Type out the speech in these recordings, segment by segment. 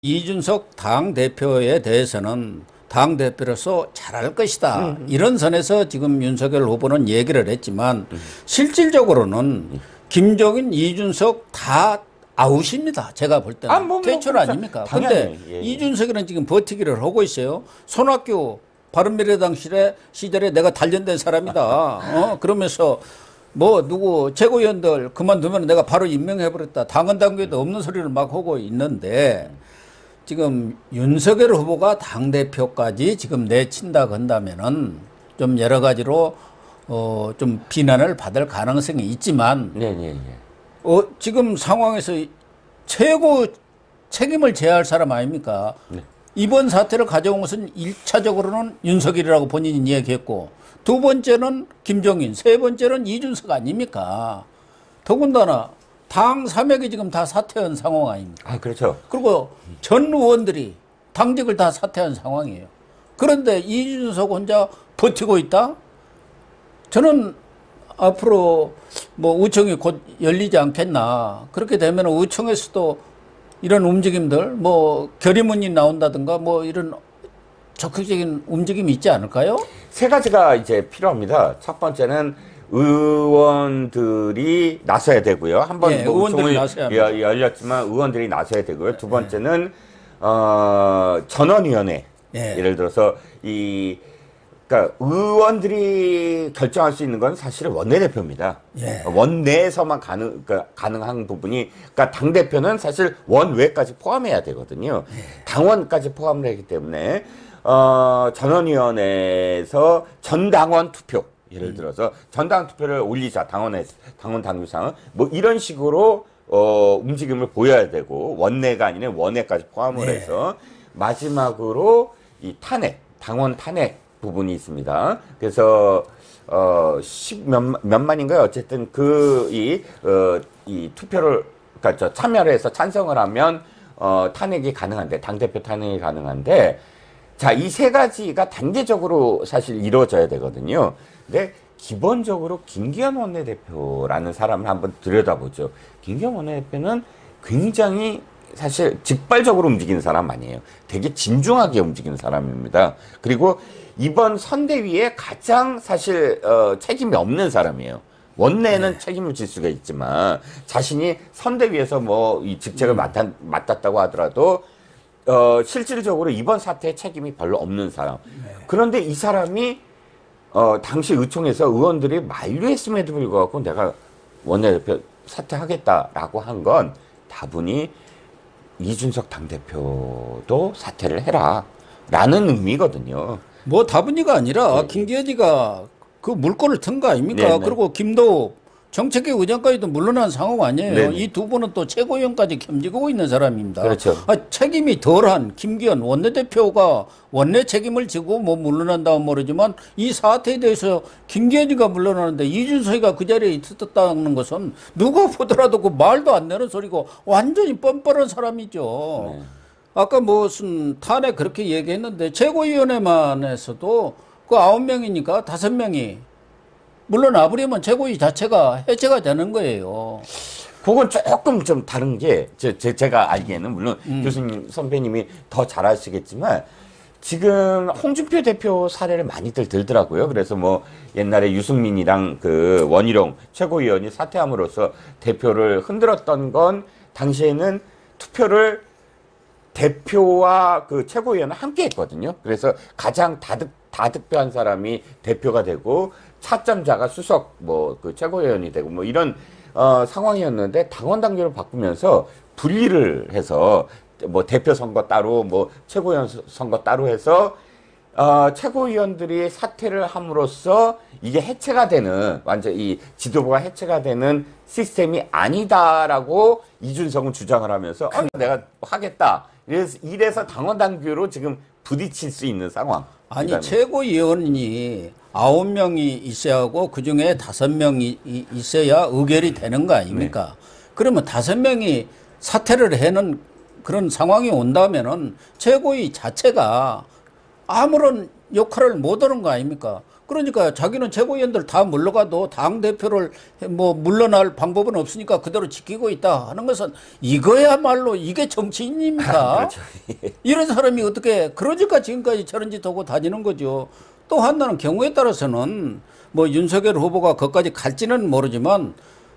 이준석 당대표에 대해서는 당대표로서 잘할 것이다. 이런 선에서 지금 윤석열 후보는 얘기를 했지만 실질적으로는 김종인, 이준석 다 아웃입니다. 제가 볼 때는. 퇴출 아닙니까? 그런데 이준석이는 지금 버티기를 하고 있어요. 손학규 바른미래당 시절에 내가 단련된 사람이다. 그러면서 뭐 누구 최고위원들 그만두면 내가 바로 임명해버렸다. 당헌 당규에도 없는 소리를 막 하고 있는데 지금 윤석열 후보가 당대표까지 지금 내친다 건다면은 좀 여러 가지로 좀 비난을 받을 가능성이 있지만 지금 상황에서 최고 책임을 져야 할 사람 아닙니까? 이번 사태를 가져온 것은 1차적으로는 윤석열이라고 본인이 얘기했고 두 번째는 김종인, 세 번째는 이준석 아닙니까? 더군다나 당 3역이 지금 다 사퇴한 상황 아닙니까? 그렇죠. 그리고 전 의원들이 당직을 다 사퇴한 상황이에요. 그런데 이준석 혼자 버티고 있다? 저는 앞으로 뭐 의총이 곧 열리지 않겠나. 그렇게 되면 의총에서도 이런 움직임들, 뭐 결의문이 나온다든가 뭐 이런 적극적인 움직임이 있지 않을까요? 세 가지가 이제 필요합니다. 첫 번째는 의원들이 나서야 되고요. 한번 의원들이 나서야 합니다. 열렸지만 의원들이 나서야 되고요. 두 번째는 전원위원회. 예를 들어서 그러니까 의원들이 결정할 수 있는 건 사실은 원내대표입니다. 원내에서만 가능한 부분이, 그러니까 당대표는 사실 원외까지 포함해야 되거든요. 당원까지 포함을 하기 때문에 전원위원회에서 전당원 투표, 예를 들어서 전당 투표를 올리자, 당원 당규상 뭐 이런 식으로 움직임을 보여야 되고, 원내가 아니라 원내까지 포함을 해서 마지막으로 이 당원 탄핵 부분이 있습니다. 그래서 몇만인가요? 어쨌든 이 투표를, 그러니까 참여를 해서 찬성을 하면 탄핵이 가능한데, 당대표 탄핵이 가능한데, 자, 이 세 가지가 단계적으로 사실 이루어져야 되거든요. 근데 기본적으로 김기현 원내대표라는 사람을 한번 들여다보죠. 김기현 원내대표는 굉장히 사실 직발적으로 움직이는 사람 아니에요. 되게 진중하게 움직이는 사람입니다. 그리고 이번 선대위에 가장 사실 책임이 없는 사람이에요. 원내에는 책임을 질 수가 있지만 자신이 선대위에서 뭐 이 직책을 맡았다고 하더라도 실질적으로 이번 사태에 책임이 별로 없는 사람. 그런데 이 사람이 당시 의총에서 의원들이 만류했음에도 불구하고 내가 원내대표 사퇴하겠다라고 한 건 다분히 이준석 당대표도 사퇴를 해라 라는 의미거든요. 뭐 다분히가 아니라 김기현이가 그 물꼬를 튼 거 아닙니까? 그리고 김도읍 정책계 의장까지도 물러난 상황 아니에요. 이 두 분은 또 최고위원까지 겸지고 있는 사람입니다. 그렇죠. 책임이 덜한 김기현 원내대표가 원내 책임을 지고 뭐 물러난다면 모르지만 이 사태에 대해서 김기현이가 물러나는데 이준석이가 그 자리에 있었다는 것은 누가 보더라도 그 말도 안 되는 소리고 완전히 뻔뻔한 사람이죠. 아까 무슨 탄핵 그렇게 얘기했는데 최고위원회만에서도 그 9명이니까 5명이 물러나버리면 최고위 자체가 해체가 되는 거예요. 그건 조금 좀 다른 게, 제가 알기에는, 물론 교수님, 선배님이 더 잘 아시겠지만, 지금 홍준표 대표 사례를 많이들 들더라고요. 그래서 뭐, 옛날에 유승민이랑 그 원희룡 최고위원이 사퇴함으로써 대표를 흔들었던 건, 당시에는 투표를 대표와 그 최고위원은 함께 했거든요. 그래서 가장 다득표한 사람이 대표가 되고, 차점자가 수석 그 최고위원이 되고 뭐 이런 상황이었는데, 당원 당규를 바꾸면서 분리를 해서 뭐 대표 선거 따로 뭐 최고위원 선거 따로 해서 최고위원들이 사퇴를 함으로써 이게 해체가 되는, 완전 이 지도부가 해체가 되는 시스템이 아니다라고 이준석은 주장을 하면서 내가 하겠다. 이래서 당원 당규로 지금 부딪힐 수 있는 상황. 아니, 최고위원이 9명이 있어야 하고 그중에 5명이 있어야 의결이 되는 거 아닙니까? 그러면 5명이 사퇴를 해는 그런 상황이 온다면은 최고위 자체가 아무런 역할을 못 하는 거 아닙니까? 그러니까 자기는 최고위원들 다 물러가도 당 대표를 뭐 물러날 방법은 없으니까 그대로 지키고 있다 하는 것은 이거야말로 이게 정치인입니까? 그렇죠. 이런 사람이 어떻게 그러니까 지금까지 저런 짓 하고 다니는 거죠. 또 한다는 경우에 따라서는 뭐 윤석열 후보가 거기까지 갈지는 모르지만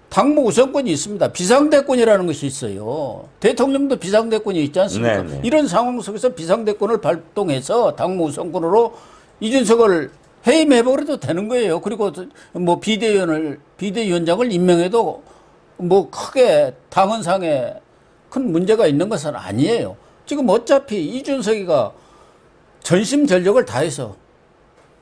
당무 우선권이 있습니다. 비상대권이라는 것이 있어요. 대통령도 비상대권이 있지 않습니까? 네네. 이런 상황 속에서 비상대권을 발동해서 당무 우선권으로 이준석을 해임해버려도 되는 거예요. 그리고 뭐 비대위원장을 임명해도 뭐 크게 당헌상에 큰 문제가 있는 것은 아니에요. 지금 어차피 이준석이가 전심전력을 다해서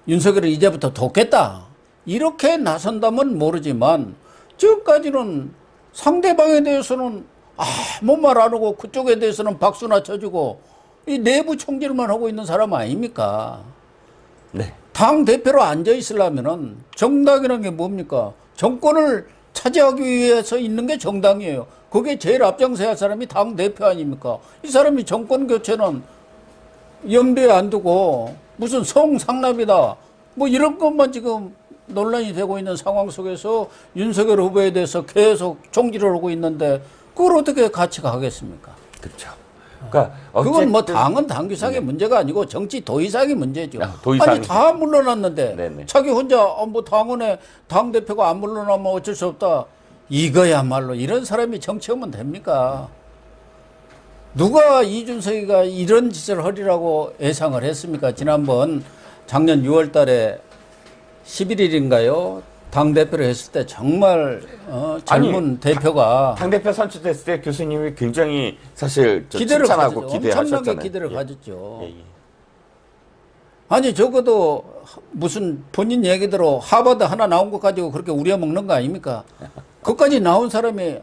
윤석열을 이제부터 돕겠다. 이렇게 나선다면 모르지만 지금까지는 상대방에 대해서는 아무 말 안 하고 그쪽에 대해서는 박수나 쳐주고 이 내부 총질만 하고 있는 사람 아닙니까? 네. 당 대표로 앉아 있으려면은 정당이라는 게 뭡니까? 정권을 차지하기 위해서 있는 게 정당이에요. 그게 제일 앞장서야 할 사람이 당 대표 아닙니까? 이 사람이 정권 교체는 염두에 안 두고 무슨 성상납이다 뭐 이런 것만 지금 논란이 되고 있는 상황 속에서 윤석열 후보에 대해서 계속 총질을 하고 있는데 그걸 어떻게 같이 가겠습니까? 그렇죠. 그러니까 그건 뭐 어쨌든 당은 당규상의 문제가 아니고 정치 도의상의 문제죠. 도의상이- 아니 다 물러났는데 네네. 자기 혼자 뭐 당원에 당 대표가 안 물러나면 어쩔 수 없다. 이거야말로 이런 사람이 정치하면 됩니까? 누가 이준석이가 이런 짓을 하리라고 예상을 했습니까? 지난번 작년 6월 달에 11일인가요? 당대표를 했을 때 정말 젊은 대표가 당대표 선출됐을 때 교수님이 굉장히 사실 기대를 칭찬하고 가졌죠. 기대하셨잖아요. 엄청나게 기대를 예. 가졌죠. 예, 예. 아니 적어도 무슨 본인 얘기대로 하버드 하나 나온 것 가지고 그렇게 우려먹는 거 아닙니까? 그까지 나온 사람이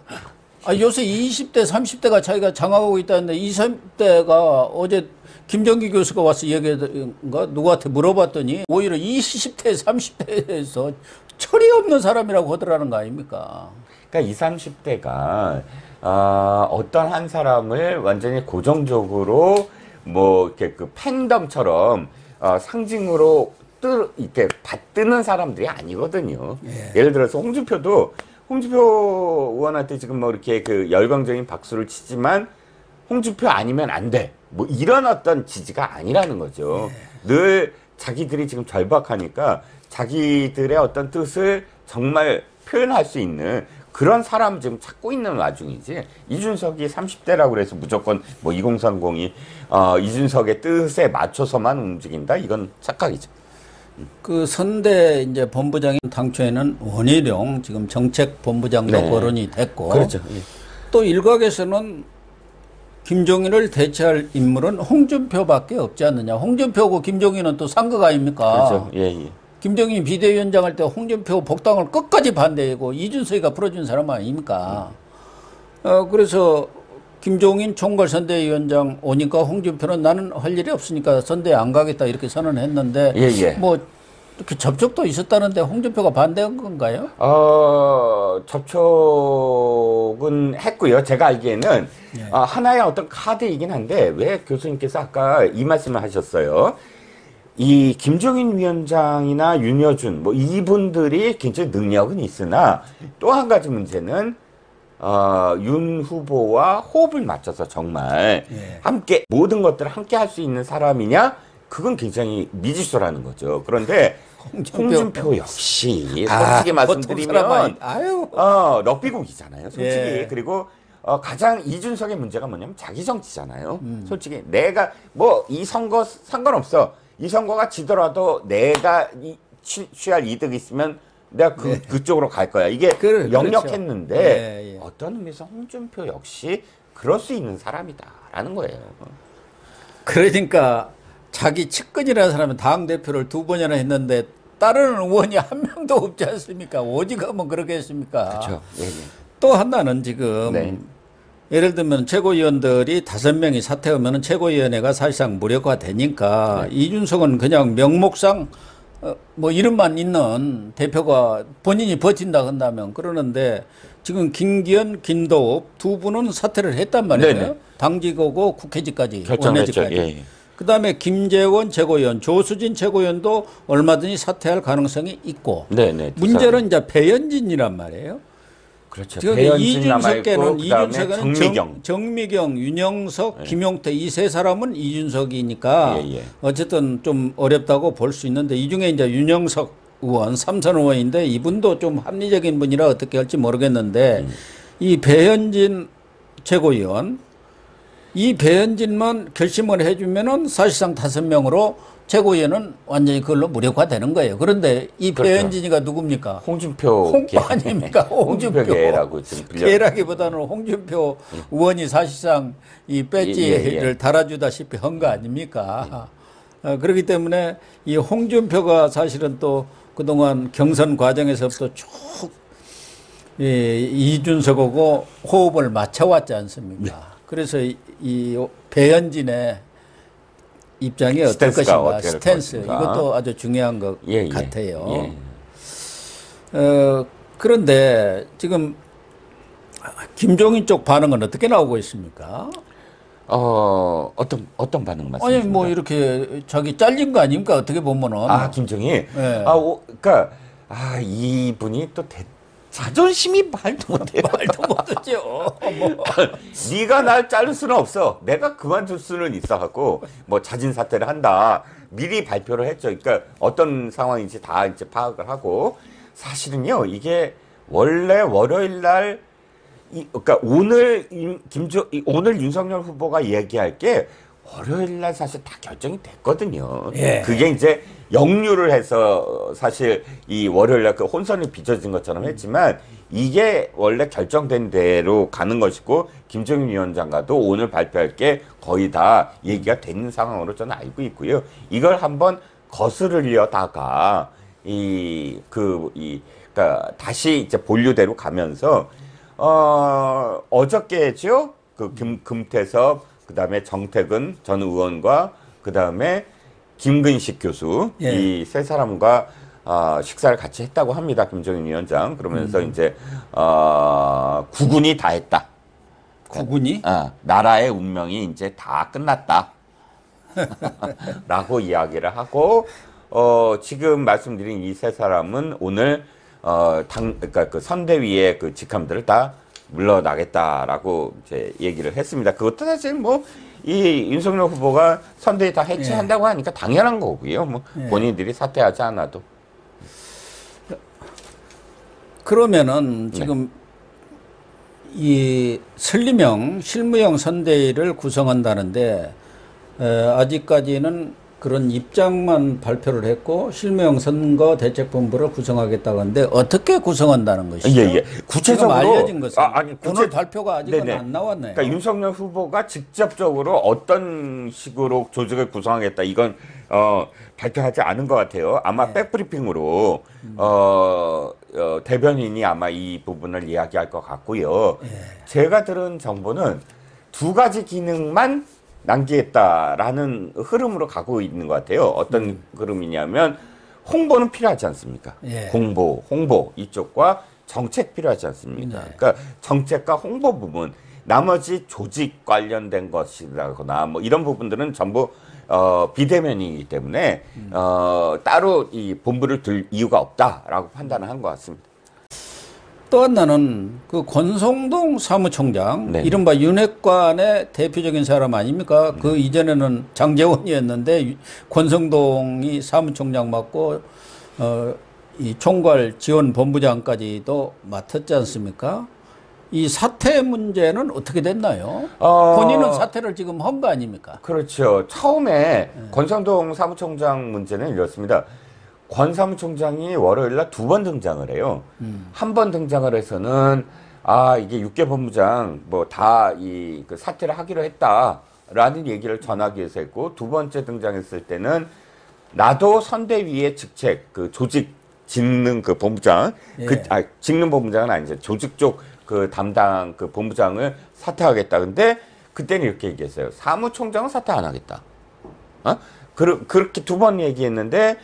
요새 20대 30대가 자기가 장악하고 있다는데 20, 30대가 어제 김정기 교수가 와서 얘기했던가 누구한테 물어봤더니 오히려 20대 30대에서 철이 없는 사람이라고 하더라는 거 아닙니까? 그러니까 20, 30대가 어떤 한 사람을 완전히 고정적으로 뭐 이렇게 그 팬덤처럼 상징으로 이렇게 받드는 사람들이 아니거든요. 예. 예를 들어서 홍준표 의원한테 지금 뭐 이렇게 그 열광적인 박수를 치지만 홍준표 아니면 안 돼. 뭐 이런 어떤 지지가 아니라는 거죠. 늘 자기들이 지금 절박하니까 자기들의 어떤 뜻을 정말 표현할 수 있는 그런 사람을 지금 찾고 있는 와중이지. 이준석이 30대라고 그래서 무조건 뭐 2030이 이준석의 뜻에 맞춰서만 움직인다. 이건 착각이죠. 그 선대 이제 본부장인 당초에는 원희룡 지금 정책본부장도 네. 거론이 됐고 그렇죠. 예. 또 일각에서는 김종인을 대체할 인물은 홍준표밖에 없지 않느냐. 홍준표하고 김종인은 또 상극 아닙니까? 그렇죠. 예, 예. 김종인 비대위원장 할 때 홍준표 복당을 끝까지 반대하고 이준석이가 풀어준 사람 아닙니까? 그래서 김종인 총괄선대위원장 오니까 홍준표는 나는 할 일이 없으니까 선대에 안 가겠다 이렇게 선언했는데 예, 예. 뭐 이렇게 접촉도 있었다는데 홍준표가 반대한 건가요? 접촉은 했고요. 제가 알기에는 하나의 어떤 카드이긴 한데 왜 교수님께서 아까 이 말씀을 하셨어요. 이 김종인 위원장이나 윤여준 뭐 이분들이 굉장히 능력은 있으나 또 한 가지 문제는 윤 후보와 호흡을 맞춰서 정말 함께 모든 것들을 함께 할 수 있는 사람이냐? 그건 굉장히 미지수라는 거죠. 그런데 홍준표 역시 솔직히 말씀드리면 럭비국이잖아요. 솔직히. 예. 그리고 가장 이준석의 문제가 뭐냐면 자기 정치잖아요. 솔직히 내가 뭐 이 선거 상관없어. 이 선거가 지더라도 내가 취할 이득이 있으면 내가 그쪽으로 갈 거야. 이게 그렇죠. 역력했는데 예, 예. 어떤 의미에서 홍준표 역시 그럴 수 있는 사람이다라는 거예요. 그러니까 자기 측근이라는 사람은 당대표를 2번이나 했는데 따르는 의원이 한 명도 없지 않습니까? 오직 하면 그렇게 했습니까? 그렇죠. 예, 예. 또 하나는 지금 네. 예를 들면 최고위원들이 5명이 사퇴하면 최고위원회가 사실상 무력화되니까 이준석은 그냥 명목상 뭐 이름만 있는 대표가 본인이 버틴다 한다면 그러는데 지금 김기현, 김도읍 2분은 사퇴를 했단 말이에요. 네네. 당직하고 국회직까지, 결정을 했죠. 원내직까지. 예, 예. 그다음에 김재원 최고위원, 조수진 최고위원도 얼마든지 사퇴할 가능성이 있고. 네네. 문제는 이제 배현진이란 말이에요. 그렇죠. 지금 배현진 남아있고 이준석에는 정미경, 윤영석, 김용태 이 세 사람은 이준석이니까 어쨌든 좀 어렵다고 볼 수 있는데 이 중에 이제 윤영석 의원, 삼선 의원인데 이분도 좀 합리적인 분이라 어떻게 할지 모르겠는데 이 배현진 최고위원, 이 배현진만 결심을 해주면은 사실상 5명으로 최고위원은 완전히 그걸로 무력화되는 거예요. 그런데 이 그렇죠. 배현진이가 누굽니까? 홍준표 아닙니까? 홍준표 개라고 지금 개라기보다는 홍준표 의원이 사실상 이 배지를 달아주다시피 한 거 아닙니까? 그렇기 때문에 이 홍준표가 사실은 또 그동안 경선 과정에서부터 쭉 이준석하고 호흡을 맞춰왔지 않습니까? 그래서 이 배현진의 입장이 어떨 것인가, 스탠스 이것도 아주 중요한 것 같아요. 그런데 지금 김종인 쪽 반응은 어떻게 나오고 있습니까? 어떤 반응 말씀이십니까? 아니 뭐 이렇게 자기 잘린 거 아닙니까? 어떻게 보면은. 김종인. 네. 그러니까 이분이 또 자존심이 말도 못해요. 말도 못하죠. 뭐. 네가 날 자를 수는 없어. 내가 그만둘 수는 있어 하고 뭐 자진 사퇴를 한다. 미리 발표를 했죠. 그러니까 어떤 상황인지 다 이제 파악을 하고 사실은요 이게 원래 월요일 날 그러니까 오늘 윤석열 후보가 얘기할 게 월요일 날 사실 다 결정이 됐거든요. 그게 이제 역류를 해서 사실 이 월요일 날 그 혼선이 빚어진 것처럼 했지만 이게 원래 결정된 대로 가는 것이고 김종인 위원장과도 오늘 발표할 게 거의 다 얘기가 되는 상황으로 저는 알고 있고요. 이걸 한번 거스르려다가 그러니까 다시 이제 본류대로 가면서 어저께죠. 그 금태섭 그다음에 정태근 전 의원과 그다음에 김근식 교수 이 세 사람과 식사를 같이 했다고 합니다. 김종인 위원장. 그러면서 이제 국군이 다 했다. 국군이? 나라의 운명이 이제 다 끝났다. 라고 이야기를 하고 지금 말씀드린 이 세 사람은 오늘 그러니까 그 선대위의 그 직함들을 다 물러나겠다라고 이제 얘기를 했습니다. 그것도 사실 뭐 이 윤석열 후보가 선대위 다 해체한다고 하니까 당연한 거고요. 뭐 본인들이 사퇴하지 않아도. 그러면은 지금 이 설리명 실무형 선대위를 구성한다는데 아직까지는 그런 입장만 발표를 했고 실무형 선거대책본부를 구성하겠다고 하는데 어떻게 구성한다는 것이죠? 구체적으로 알려진 것은 오늘 발표가 아직은 안 나왔네요. 그러니까 윤석열 후보가 직접적으로 어떤 식으로 조직을 구성하겠다 이건 발표하지 않은 것 같아요. 아마 백브리핑으로 대변인이 아마 이 부분을 이야기할 것 같고요. 제가 들은 정보는 2가지 기능만 남기겠다라는 흐름으로 가고 있는 것 같아요. 어떤 흐름이냐면 홍보는 필요하지 않습니까? 홍보 이쪽과 정책 필요하지 않습니까? 그러니까 정책과 홍보 부분, 나머지 조직 관련된 것이라거나 뭐 이런 부분들은 전부 비대면이기 때문에 따로 이 본부를 들 이유가 없다라고 판단을 한 것 같습니다. 또 하나는 그 권성동 사무총장, 이른바 윤핵관의 대표적인 사람 아닙니까? 그 이전에는 장제원이었는데 권성동이 사무총장 맡고 이 총괄 지원 본부장까지도 맡았지 않습니까? 이 사퇴 문제는 어떻게 됐나요? 본인은 사퇴를 지금 한 거 아닙니까? 그렇죠. 처음에 권성동 사무총장 문제는 이렇습니다. 권 사무총장이 월요일 날 2번 등장을 해요. 한 번 등장을 해서는 이게 6개 본부장 뭐 다 그 사퇴를 하기로 했다라는 얘기를 전하기 위해서 했고, 2번째 등장했을 때는 나도 선대위의 직책 그 조직 짓는 그 본부장 짓는 본부장은 아니죠. 조직 쪽 그 담당 그 본부장을 사퇴하겠다. 근데 그때는 이렇게 얘기했어요. 사무총장은 사퇴 안 하겠다. 그렇게 2번 얘기했는데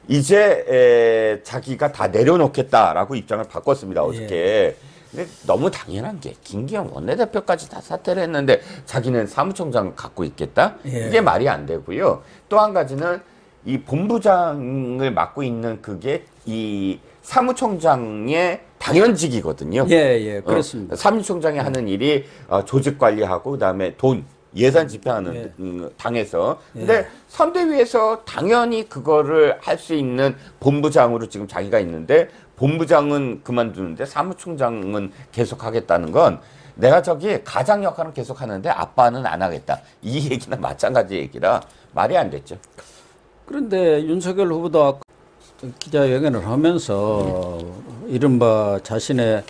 이제 자기가 다 내려놓겠다라고 입장을 바꿨습니다. 어저께. 근데 너무 당연한 게 김기현 원내대표까지 다 사퇴를 했는데 자기는 사무총장을 갖고 있겠다? 예. 이게 말이 안 되고요. 또 한 가지는 이 본부장을 맡고 있는 그게 이 사무총장의 당연직이거든요. 예, 그렇습니다. 사무총장이 하는 일이 조직 관리하고 그다음에 돈 예산 집행하는 예. 당에서 근데 선대위에서 당연히 그거를 할 수 있는 본부장으로 지금 자기가 있는데 본부장은 그만두는데 사무총장은 계속 하겠다는 건 내가 저기 가장 역할은 계속 하는데 아빠는 안 하겠다. 이 얘기나 마찬가지 얘기라 말이 안 됐죠. 그런데 윤석열 후보도 아까 기자회견을 하면서 이른바 자신의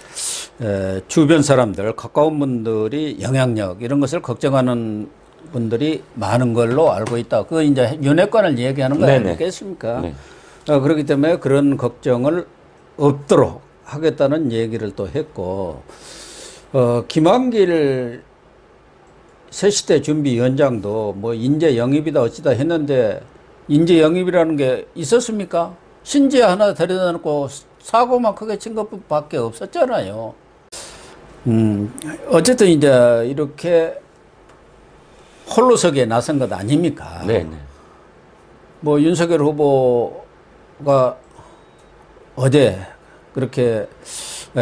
주변 사람들, 가까운 분들이 영향력 이런 것을 걱정하는 분들이 많은 걸로 알고 있다. 그거 이제 윤핵관을 얘기하는 거 네네. 아니겠습니까? 네. 그렇기 때문에 그런 걱정을 없도록 하겠다는 얘기를 또 했고, 김한길 새시대 준비위원장도 뭐 인재 영입이다 어찌다 했는데 인재 영입이라는 게 있었습니까? 신재 하나 데려다 놓고 사고만 크게 친 것밖에 없었잖아요. 어쨌든 이제 이렇게 홀로서기에 나선 것 아닙니까? 네. 뭐 윤석열 후보가 어제 그렇게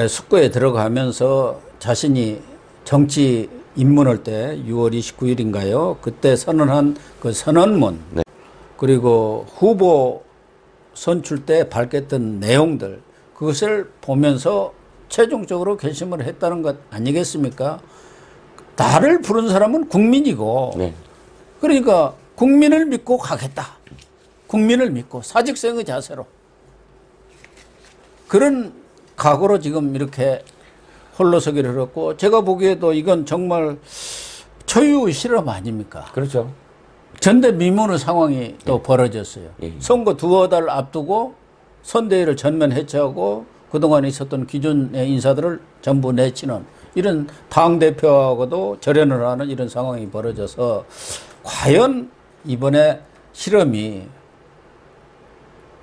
숙고에 들어가면서 자신이 정치 입문할 때 6월 29일인가요? 그때 선언한 그 선언문 네. 그리고 후보 선출 때 밝혔던 내용들 그것을 보면서 최종적으로 결심을 했다는 것 아니겠습니까? 나를 부른 사람은 국민이고 네. 그러니까 국민을 믿고 가겠다. 국민을 믿고 사직생의 자세로 그런 각오로 지금 이렇게 홀로서기를 했고 제가 보기에도 이건 정말 초유의 실험 아닙니까? 그렇죠. 전대미문의 상황이 또 벌어졌어요. 예. 선거 두어 달 앞두고 선대위를 전면 해체하고 그동안 있었던 기존의 인사들을 전부 내치는 이런 당대표하고도 절연을 하는 이런 상황이 벌어져서 과연 이번에 실험이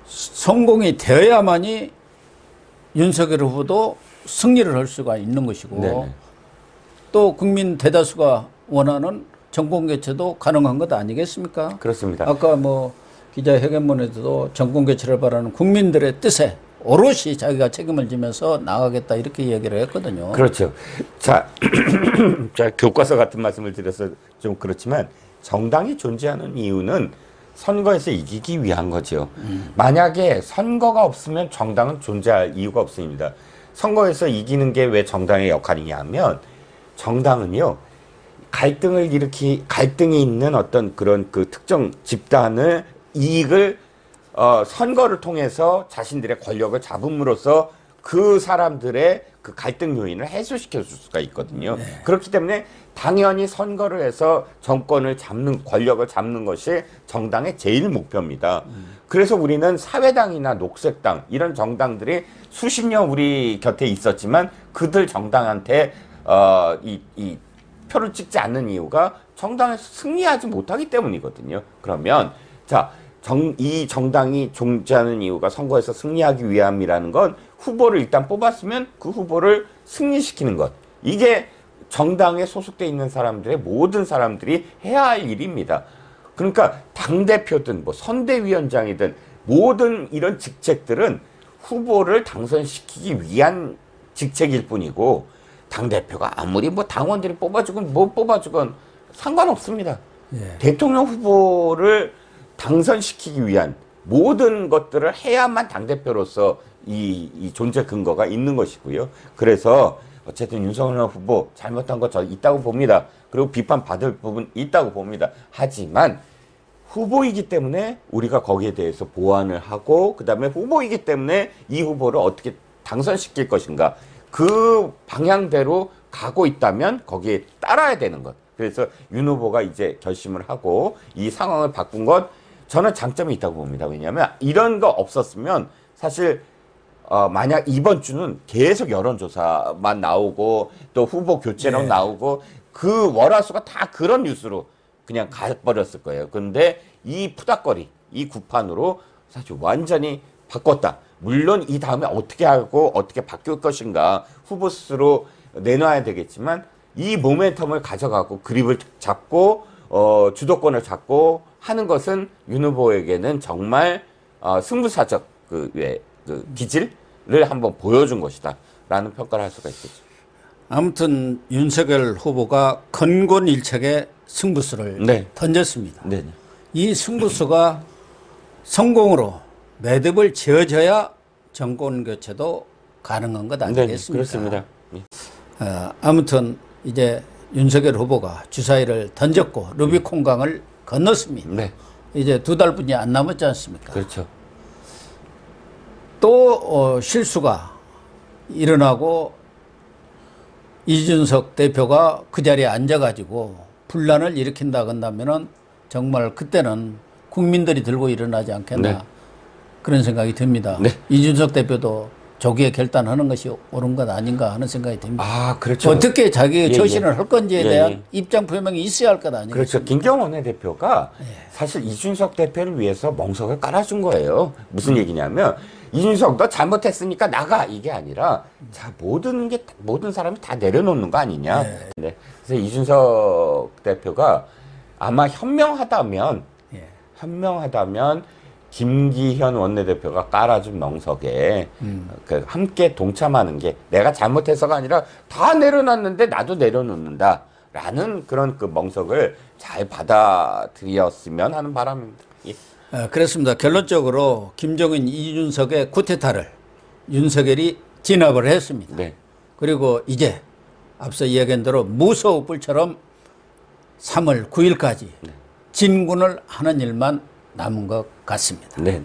성공이 되어야만이 윤석열 후보도 승리를 할 수가 있는 것이고 네네. 또 국민 대다수가 원하는 정권교체도 가능한 것 아니겠습니까? 그렇습니다. 아까 뭐 기자회견문에도 정권교체를 바라는 국민들의 뜻에 오롯이 자기가 책임을 지면서 나가겠다 이렇게 얘기를 했거든요. 그렇죠. 자, 자 교과서 같은 말씀을 드려서 좀 그렇지만 정당이 존재하는 이유는 선거에서 이기기 위한 거죠. 만약에 선거가 없으면 정당은 존재할 이유가 없습니다. 선거에서 이기는 게 왜 정당의 역할이냐 하면 정당은요. 갈등이 있는 어떤 그런 그 특정 집단의 이익을 선거를 통해서 자신들의 권력을 잡음으로써 그 사람들의 그 갈등 요인을 해소시켜 줄 수가 있거든요. 네. 그렇기 때문에 당연히 선거를 해서 정권을 잡는, 권력을 잡는 것이 정당의 제일 목표입니다. 그래서 우리는 사회당이나 녹색당 이런 정당들이 수십 년 우리 곁에 있었지만 그들 정당한테 이 표를 찍지 않는 이유가 정당에서 승리하지 못하기 때문이거든요. 그러면 자, 이 정당이 존재하는 이유가 선거에서 승리하기 위함이라는 건 후보를 일단 뽑았으면 그 후보를 승리시키는 것. 이게 정당에 소속돼 있는 사람들의 모든 사람들이 해야 할 일입니다. 그러니까 당대표든 뭐 선대위원장이든 모든 이런 직책들은 후보를 당선시키기 위한 직책일 뿐이고 당대표가 아무리 뭐 당원들이 뽑아주건 못 뽑아주건 상관없습니다. 예. 대통령 후보를 당선시키기 위한 모든 것들을 해야만 당대표로서 이 존재 근거가 있는 것이고요. 그래서 어쨌든 윤석열 후보 잘못한 거 저 있다고 봅니다. 그리고 비판받을 부분 있다고 봅니다. 하지만 후보이기 때문에 우리가 거기에 대해서 보완을 하고 그다음에 후보이기 때문에 이 후보를 어떻게 당선시킬 것인가 그 방향대로 가고 있다면 거기에 따라야 되는 것. 그래서 윤 후보가 이제 결심을 하고 이 상황을 바꾼 것 저는 장점이 있다고 봅니다. 왜냐하면 이런 거 없었으면 사실 만약 이번 주는 계속 여론조사만 나오고 또 후보 교체론 나오고 그 월화수가 다 그런 뉴스로 그냥 가버렸을 거예요. 그런데 이 푸닥거리, 이 구판으로 사실 완전히 바꿨다. 물론 이 다음에 어떻게 하고 어떻게 바뀔 것인가 후보 스스로 내놔야 되겠지만 이 모멘텀을 가져가고 그립을 잡고 주도권을 잡고 하는 것은 윤 후보에게는 정말 승부사적 그 기질을 한번 보여준 것이다라는 평가를 할 수가 있겠죠. 아무튼 윤석열 후보가 건곤일책의 승부수를 네. 던졌습니다. 네. 이 승부수가 성공으로 매듭을 지어져야 정권 교체도 가능한 것 아니겠습니까? 그렇습니다. 예. 아무튼 이제 윤석열 후보가 주사위를 던졌고 루비콘강을 건넜습니다. 네. 이제 2달뿐이 안 남았지 않습니까? 그렇죠. 또 실수가 일어나고 이준석 대표가 그 자리에 앉아가지고 분란을 일으킨다 건다면은 정말 그때는 국민들이 들고 일어나지 않겠나 네. 그런 생각이 듭니다. 네. 이준석 대표도 조기에 결단하는 것이 옳은 것 아닌가 하는 생각이 듭니다. 아, 그렇죠. 어떻게 자기의 예, 처신을 할 건지에 예, 대한 예. 입장 표명이 있어야 할 것 아니겠습니까? 그렇죠. 김경원 대표가 사실 이준석 대표를 위해서 멍석을 깔아준 거예요. 무슨 얘기냐면 이준석 너 잘못했으니까 나가 이게 아니라 자 모든 사람이 다 내려놓는 거 아니냐. 네. 그래서 이준석 대표가 아마 현명하다면 김기현 원내대표가 깔아준 멍석에 그 함께 동참하는 게 내가 잘못해서가 아니라 다 내려놨는데 나도 내려놓는다라는 그런 그 멍석을 잘 받아들였으면 하는 바람입니다. 예. 그렇습니다. 결론적으로 김정은 이준석의 쿠데타를 윤석열이 진압을 했습니다. 네. 그리고 이제 앞서 이야기한 대로 무서운 뿔처럼 3월 9일까지 진군을 하는 일만 남은 것 같습니다. 네.